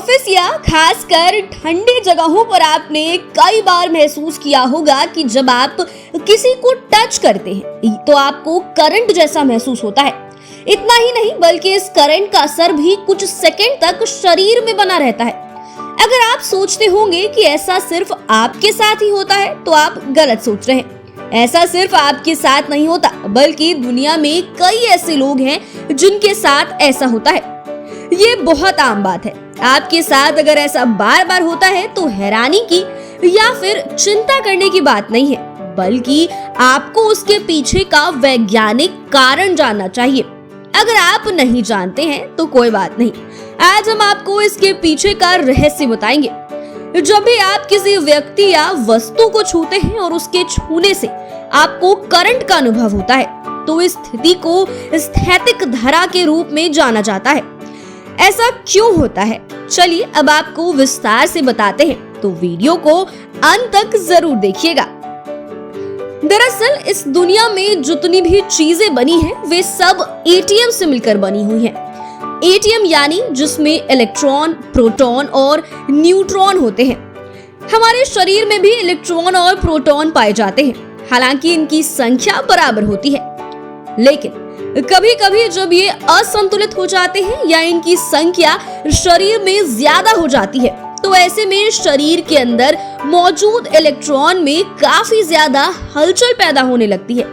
Office या खासकर ठंडी जगहों पर आपने कई बार महसूस किया होगा कि जब आप किसी को टच करते हैं तो आपको करंट जैसा महसूस होता है। इतना ही नहीं बल्कि इस करंट का असर भी कुछ सेकंड तक शरीर में बना रहता है। अगर आप सोचते होंगे कि ऐसा सिर्फ आपके साथ ही होता है तो आप गलत सोच रहे हैं। ऐसा सिर्फ आपके साथ नहीं होता बल्कि दुनिया में कई ऐसे लोग हैं जिनके साथ ऐसा होता है। ये बहुत आम बात है। आपके साथ अगर ऐसा बार बार होता है तो हैरानी की या फिर चिंता करने की बात नहीं है, बल्कि आपको उसके पीछे का वैज्ञानिक कारण जानना चाहिए। अगर आप नहीं जानते हैं तो कोई बात नहीं, आज हम आपको इसके पीछे का रहस्य बताएंगे। जब भी आप किसी व्यक्ति या वस्तु को छूते हैं और उसके छूने से आपको करंट का अनुभव होता है तो इस स्थिति को स्थैतिक धारा के रूप में जाना जाता है। ऐसा क्यों होता है, चलिए अब आपको विस्तार से बताते हैं, तो वीडियो को अंत तक जरूर देखिएगा। दरअसल इस दुनिया में जितनी भी चीजें बनी हैं वे सब एटीएम से मिलकर बनी हुई हैं। एटीएम यानी जिसमें इलेक्ट्रॉन, प्रोटॉन और न्यूट्रॉन होते हैं। हमारे शरीर में भी इलेक्ट्रॉन और प्रोटॉन पाए जाते हैं, हालांकि इनकी संख्या बराबर होती है, लेकिन कभी कभी जब ये असंतुलित हो जाते हैं या इनकी संख्या शरीर में ज्यादा हो जाती है तो ऐसे में शरीर के अंदर मौजूद इलेक्ट्रॉन में काफी ज्यादा हलचल पैदा होने लगती है।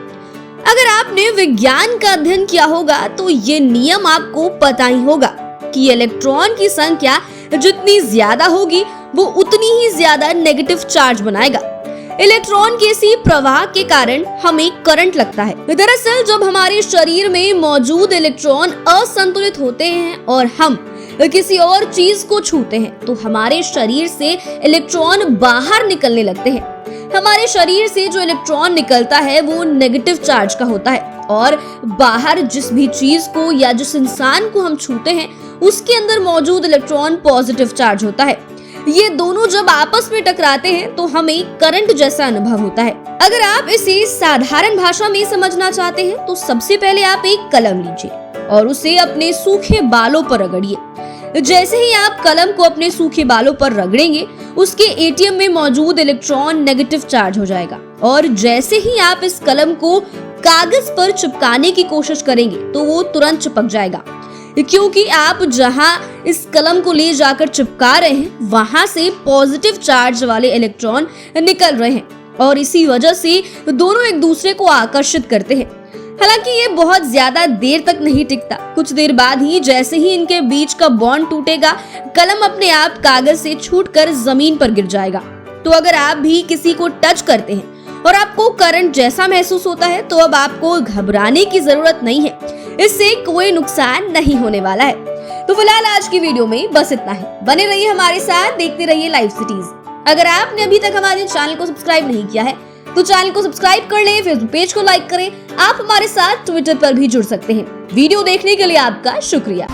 अगर आपने विज्ञान का अध्ययन किया होगा तो ये नियम आपको पता ही होगा कि इलेक्ट्रॉन की संख्या जितनी ज्यादा होगी वो उतनी ही ज्यादा नेगेटिव चार्ज बनाएगा। इलेक्ट्रॉन के इसी प्रवाह के कारण हमें करंट लगता है। दरअसल जब हमारे शरीर में मौजूद इलेक्ट्रॉन असंतुलित होते हैं और हम किसी और चीज को छूते हैं तो हमारे शरीर से इलेक्ट्रॉन बाहर निकलने लगते हैं। हमारे शरीर से जो इलेक्ट्रॉन निकलता है वो नेगेटिव चार्ज का होता है और बाहर जिस भी चीज को या जिस इंसान को हम छूते हैं उसके अंदर मौजूद इलेक्ट्रॉन पॉजिटिव चार्ज होता है। ये दोनों जब आपस में टकराते हैं तो हमें करंट जैसा अनुभव होता है। अगर आप इसे साधारण भाषा में समझना चाहते हैं तो सबसे पहले आप एक कलम लीजिए और उसे अपने सूखे बालों पर रगड़िए। जैसे ही आप कलम को अपने सूखे बालों पर रगड़ेंगे उसके एटीएम में मौजूद इलेक्ट्रॉन नेगेटिव चार्ज हो जाएगा और जैसे ही आप इस कलम को कागज पर चिपकाने की कोशिश करेंगे तो वो तुरंत चिपक जाएगा, क्योंकि आप जहां इस कलम को ले जाकर चिपका रहे हैं वहां से पॉजिटिव चार्ज वाले इलेक्ट्रॉन निकल रहे हैं और इसी वजह से दोनों एक दूसरे को आकर्षित करते हैं। हालांकि ये बहुत ज्यादा देर तक नहीं टिकता, कुछ देर बाद ही जैसे ही इनके बीच का बॉन्ड टूटेगा कलम अपने आप कागज से छूटकर जमीन पर गिर जाएगा। तो अगर आप भी किसी को टच करते हैं और आपको करंट जैसा महसूस होता है तो अब आपको घबराने की जरूरत नहीं है, इससे कोई नुकसान नहीं होने वाला है। तो फिलहाल आज की वीडियो में बस इतना ही। बने रहिए हमारे साथ, देखते रहिए लाइव सिटीज। अगर आपने अभी तक हमारे चैनल को सब्सक्राइब नहीं किया है तो चैनल को सब्सक्राइब कर लें, फेसबुक पेज को लाइक करें। आप हमारे साथ ट्विटर पर भी जुड़ सकते हैं। वीडियो देखने के लिए आपका शुक्रिया।